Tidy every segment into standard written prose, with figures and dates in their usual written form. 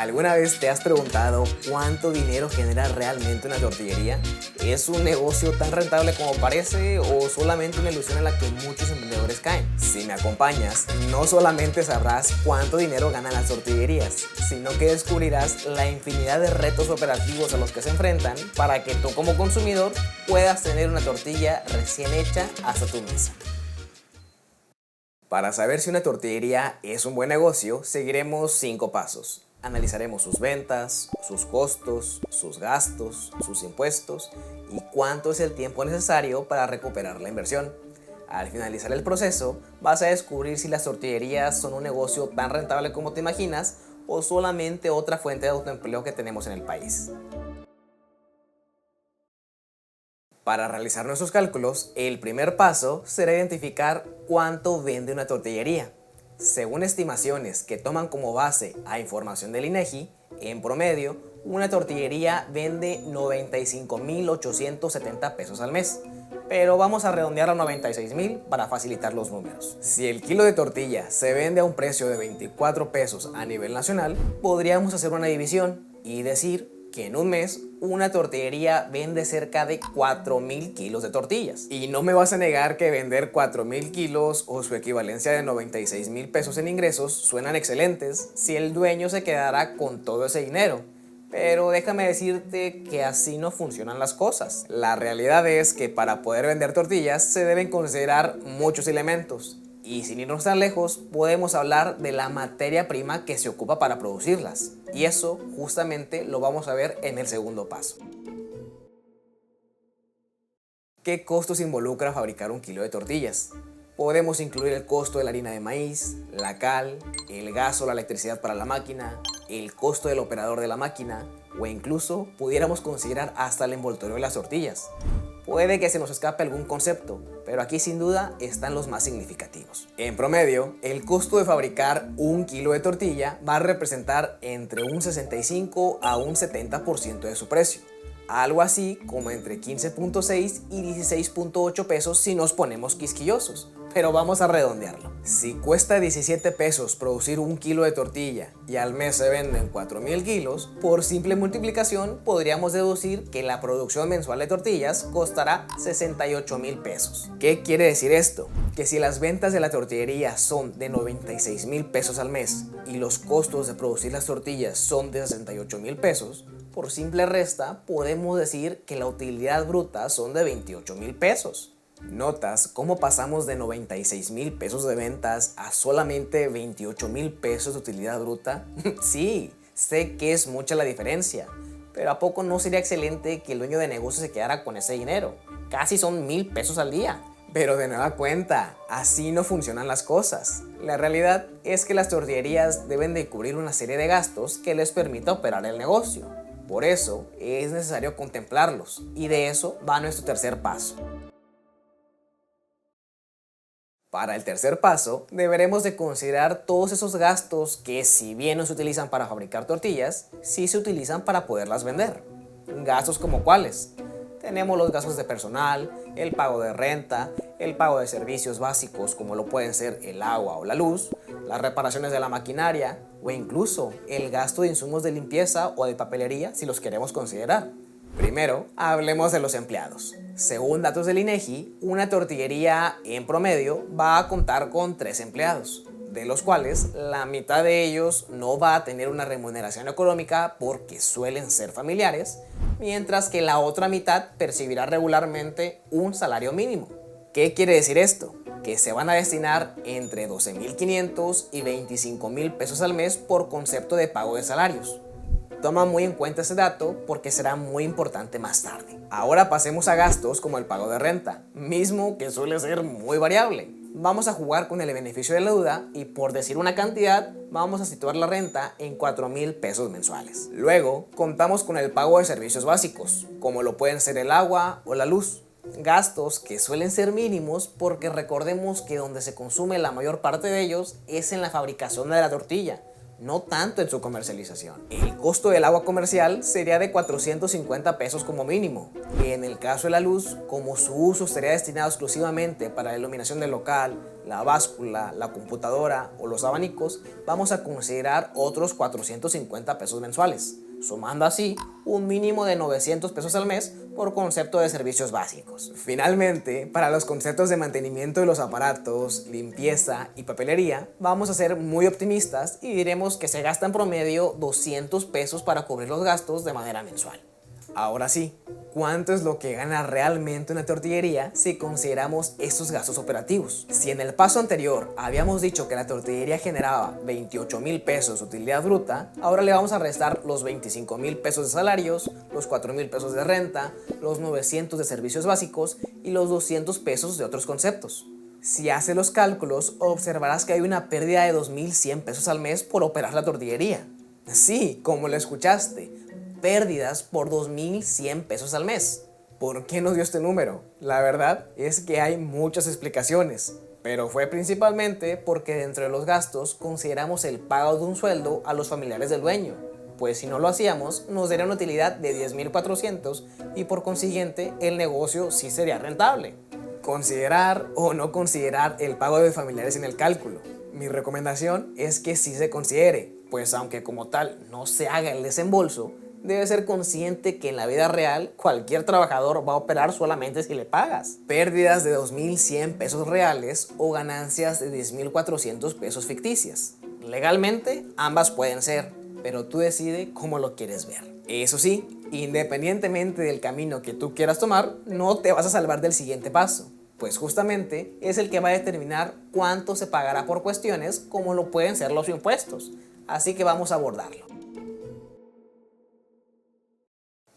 ¿Alguna vez te has preguntado cuánto dinero genera realmente una tortillería? ¿Es un negocio tan rentable como parece o solamente una ilusión en la que muchos emprendedores caen? Si me acompañas, no solamente sabrás cuánto dinero ganan las tortillerías, sino que descubrirás la infinidad de retos operativos a los que se enfrentan para que tú como consumidor puedas tener una tortilla recién hecha hasta tu mesa. Para saber si una tortillería es un buen negocio, seguiremos 5 pasos. Analizaremos sus ventas, sus costos, sus gastos, sus impuestos y cuánto es el tiempo necesario para recuperar la inversión. Al finalizar el proceso, vas a descubrir si las tortillerías son un negocio tan rentable como te imaginas o solamente otra fuente de autoempleo que tenemos en el país. Para realizar nuestros cálculos, el primer paso será identificar cuánto vende una tortillería. Según estimaciones que toman como base a información del INEGI, en promedio, una tortillería vende 95.870 pesos al mes. Pero vamos a redondear a 96.000 para facilitar los números. Si el kilo de tortilla se vende a un precio de 24 pesos a nivel nacional, podríamos hacer una división y decir que en un mes una tortillería vende cerca de 4.000 kilos de tortillas. Y no me vas a negar que vender 4.000 kilos o su equivalencia de 96.000 pesos en ingresos suenan excelentes si el dueño se quedara con todo ese dinero. Pero déjame decirte que así no funcionan las cosas. La realidad es que para poder vender tortillas se deben considerar muchos elementos. Y sin irnos tan lejos, podemos hablar de la materia prima que se ocupa para producirlas. Y eso justamente lo vamos a ver en el segundo paso. ¿Qué costos involucra fabricar un kilo de tortillas? Podemos incluir el costo de la harina de maíz, la cal, el gas o la electricidad para la máquina, el costo del operador de la máquina o incluso pudiéramos considerar hasta el envoltorio de las tortillas. Puede que se nos escape algún concepto, pero aquí sin duda están los más significativos. En promedio, el costo de fabricar un kilo de tortilla va a representar entre un 65 a un 70% de su precio. Algo así como entre 15.6 y 16.8 pesos si nos ponemos quisquillosos, pero vamos a redondearlo. Si cuesta 17 pesos producir un kilo de tortilla y al mes se venden 4.000 kilos, por simple multiplicación podríamos deducir que la producción mensual de tortillas costará 68.000 pesos. ¿Qué quiere decir esto? Que si las ventas de la tortillería son de 96.000 pesos al mes y los costos de producir las tortillas son de 68.000 pesos, por simple resta podemos decir que la utilidad bruta son de 28.000 pesos. ¿Notas cómo pasamos de 96.000 pesos de ventas a solamente 28.000 pesos de utilidad bruta? Sí, sé que es mucha la diferencia, pero ¿a poco no sería excelente que el dueño de negocio se quedara con ese dinero? Casi son 1.000 pesos al día. Pero de nueva cuenta, así no funcionan las cosas. La realidad es que las tortillerías deben de cubrir una serie de gastos que les permita operar el negocio. Por eso es necesario contemplarlos, y de eso va nuestro tercer paso. Para el tercer paso, deberemos de considerar todos esos gastos que, si bien no se utilizan para fabricar tortillas, sí se utilizan para poderlas vender. ¿Gastos como cuáles? Tenemos los gastos de personal, el pago de renta, el pago de servicios básicos como lo pueden ser el agua o la luz, las reparaciones de la maquinaria o incluso el gasto de insumos de limpieza o de papelería si los queremos considerar. Primero, hablemos de los empleados. Según datos del INEGI, una tortillería en promedio va a contar con 3 empleados, de los cuales la mitad de ellos no va a tener una remuneración económica porque suelen ser familiares, mientras que la otra mitad percibirá regularmente un salario mínimo. ¿Qué quiere decir esto? Que se van a destinar entre 12.500 y 25.000 pesos al mes por concepto de pago de salarios. Toma muy en cuenta ese dato porque será muy importante más tarde. Ahora pasemos a gastos como el pago de renta, mismo que suele ser muy variable. Vamos a jugar con el beneficio de la duda y por decir una cantidad, vamos a situar la renta en 4.000 pesos mensuales. Luego, contamos con el pago de servicios básicos, como lo pueden ser el agua o la luz. Gastos que suelen ser mínimos porque recordemos que donde se consume la mayor parte de ellos es en la fabricación de la tortilla, no tanto en su comercialización. El costo del agua comercial sería de 450 pesos como mínimo. Y en el caso de la luz, como su uso estaría destinado exclusivamente para la iluminación del local, la báscula, la computadora o los abanicos, vamos a considerar otros 450 pesos mensuales, sumando así un mínimo de 900 pesos al mes por concepto de servicios básicos. Finalmente, para los conceptos de mantenimiento de los aparatos, limpieza y papelería, vamos a ser muy optimistas y diremos que se gasta en promedio 200 pesos para cubrir los gastos de manera mensual. Ahora sí, ¿cuánto es lo que gana realmente una tortillería si consideramos estos gastos operativos? Si en el paso anterior habíamos dicho que la tortillería generaba 28,000 pesos de utilidad bruta, ahora le vamos a restar los 25,000 pesos de salarios, los 4,000 pesos de renta, los 900 de servicios básicos y los 200 pesos de otros conceptos. Si haces los cálculos, observarás que hay una pérdida de 2,100 pesos al mes por operar la tortillería. Sí, como lo escuchaste, pérdidas por 2,100 pesos al mes. ¿Por qué nos dio este número? La verdad es que hay muchas explicaciones, pero fue principalmente porque dentro de los gastos consideramos el pago de un sueldo a los familiares del dueño, pues si no lo hacíamos nos daría una utilidad de 10,400 y por consiguiente el negocio sí sería rentable. Considerar o no considerar el pago de familiares en el cálculo. Mi recomendación es que sí se considere, pues aunque como tal no se haga el desembolso, debe ser consciente que en la vida real cualquier trabajador va a operar solamente si le pagas. Pérdidas de 2,100 pesos reales o ganancias de 10,400 pesos ficticias. Legalmente ambas pueden ser, pero tú decides cómo lo quieres ver. Eso sí, independientemente del camino que tú quieras tomar, no te vas a salvar del siguiente paso, pues justamente es el que va a determinar cuánto se pagará por cuestiones como lo pueden ser los impuestos. Así que vamos a abordarlo.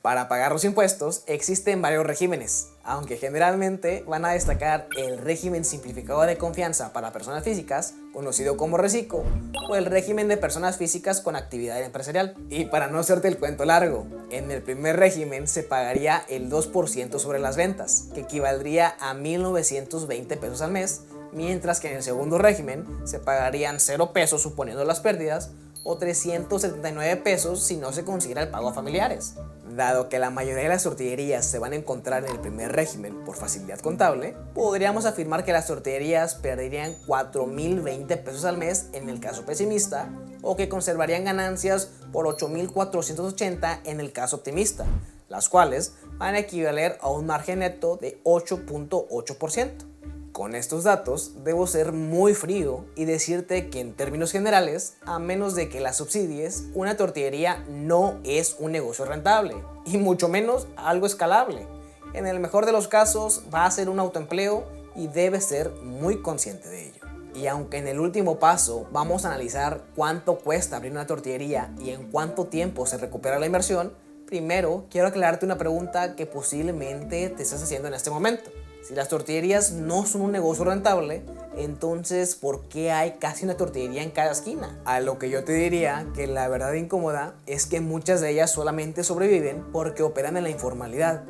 Para pagar los impuestos existen varios regímenes, aunque generalmente van a destacar el régimen simplificado de confianza para personas físicas, conocido como RECICO, o el régimen de personas físicas con actividad empresarial. Y para no hacerte el cuento largo, en el primer régimen se pagaría el 2% sobre las ventas, que equivaldría a 1,920 pesos al mes, mientras que en el segundo régimen se pagarían 0 pesos suponiendo las pérdidas, o 379 pesos si no se considera el pago a familiares. Dado que la mayoría de las tortillerías se van a encontrar en el primer régimen por facilidad contable, podríamos afirmar que las tortillerías perderían 4,020 pesos al mes en el caso pesimista, o que conservarían ganancias por 8,480 en el caso optimista, las cuales van a equivaler a un margen neto de 8,8%. Con estos datos, debo ser muy frío y decirte que en términos generales, a menos de que la subsidies, una tortillería no es un negocio rentable, y mucho menos algo escalable. En el mejor de los casos, va a ser un autoempleo y debes ser muy consciente de ello. Y aunque en el último paso vamos a analizar cuánto cuesta abrir una tortillería y en cuánto tiempo se recupera la inversión, primero quiero aclararte una pregunta que posiblemente te estés haciendo en este momento. Si las tortillerías no son un negocio rentable, entonces ¿por qué hay casi una tortillería en cada esquina? A lo que yo te diría que la verdad incómoda es que muchas de ellas solamente sobreviven porque operan en la informalidad.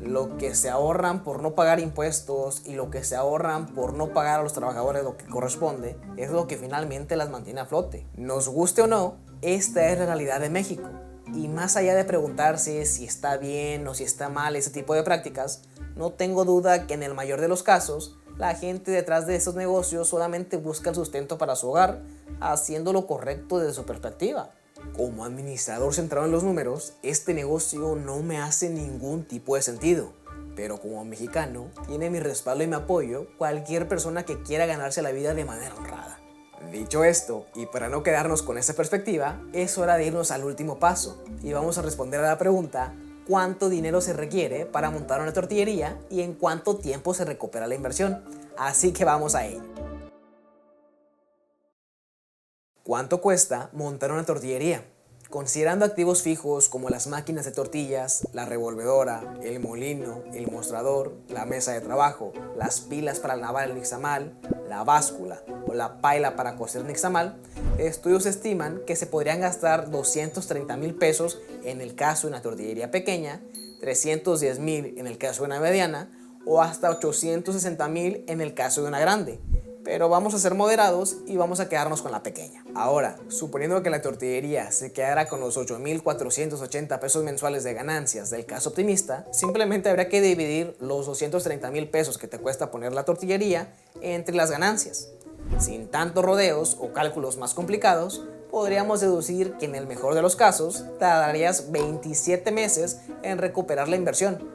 Lo que se ahorran por no pagar impuestos y lo que se ahorran por no pagar a los trabajadores lo que corresponde es lo que finalmente las mantiene a flote. Nos guste o no, esta es la realidad de México. Y más allá de preguntarse si está bien o si está mal ese tipo de prácticas, no tengo duda que en el mayor de los casos, la gente detrás de estos negocios solamente busca el sustento para su hogar, haciendo lo correcto desde su perspectiva. Como administrador centrado en los números, este negocio no me hace ningún tipo de sentido. Pero como mexicano, tiene mi respaldo y mi apoyo cualquier persona que quiera ganarse la vida de manera honrada. Dicho esto, y para no quedarnos con esa perspectiva, es hora de irnos al último paso y vamos a responder a la pregunta: ¿cuánto dinero se requiere para montar una tortillería y en cuánto tiempo se recupera la inversión? Así que vamos a ello. ¿Cuánto cuesta montar una tortillería? Considerando activos fijos como las máquinas de tortillas, la revolvedora, el molino, el mostrador, la mesa de trabajo, las pilas para lavar el nixtamal, la báscula o la paila para cocer el nixtamal, estudios estiman que se podrían gastar 230,000 pesos en el caso de una tortillería pequeña, 310,000 en el caso de una mediana o hasta 860,000 en el caso de una grande, pero vamos a ser moderados y vamos a quedarnos con la pequeña. Ahora, suponiendo que la tortillería se quedara con los 8.480 pesos mensuales de ganancias del caso optimista, simplemente habría que dividir los 230.000 pesos que te cuesta poner la tortillería entre las ganancias. Sin tantos rodeos o cálculos más complicados, podríamos deducir que en el mejor de los casos tardarías 27 meses en recuperar la inversión.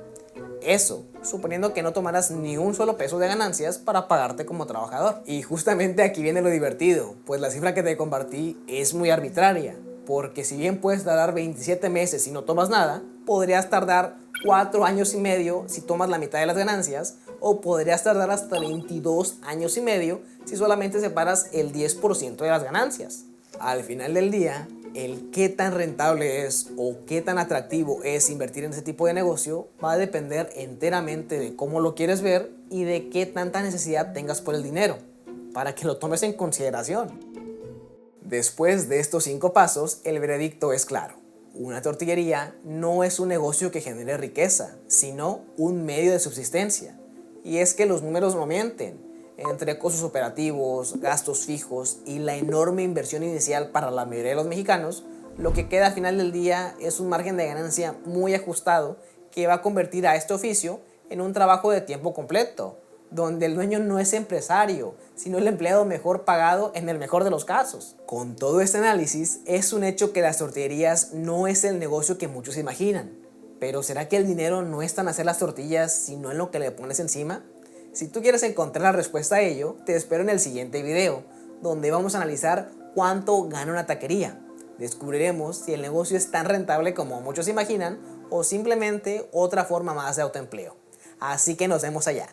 Eso, suponiendo que no tomaras ni un solo peso de ganancias para pagarte como trabajador. Y justamente aquí viene lo divertido, pues la cifra que te compartí es muy arbitraria, porque si bien puedes tardar 27 meses si no tomas nada, podrías tardar 4 años y medio si tomas la mitad de las ganancias, o podrías tardar hasta 22 años y medio si solamente separas el 10% de las ganancias. Al final del día, el qué tan rentable es o qué tan atractivo es invertir en ese tipo de negocio va a depender enteramente de cómo lo quieres ver y de qué tanta necesidad tengas por el dinero, para que lo tomes en consideración. Después de estos 5 pasos, el veredicto es claro. Una tortillería no es un negocio que genere riqueza, sino un medio de subsistencia. Y es que los números no mienten. Entre costos operativos, gastos fijos y la enorme inversión inicial para la mayoría de los mexicanos, lo que queda al final del día es un margen de ganancia muy ajustado que va a convertir a este oficio en un trabajo de tiempo completo, donde el dueño no es empresario, sino el empleado mejor pagado en el mejor de los casos. Con todo este análisis, es un hecho que las tortillerías no es el negocio que muchos imaginan. Pero ¿será que el dinero no está en hacer las tortillas, sino en lo que le pones encima? Si tú quieres encontrar la respuesta a ello, te espero en el siguiente video, donde vamos a analizar cuánto gana una taquería. Descubriremos si el negocio es tan rentable como muchos imaginan o simplemente otra forma más de autoempleo. Así que nos vemos allá.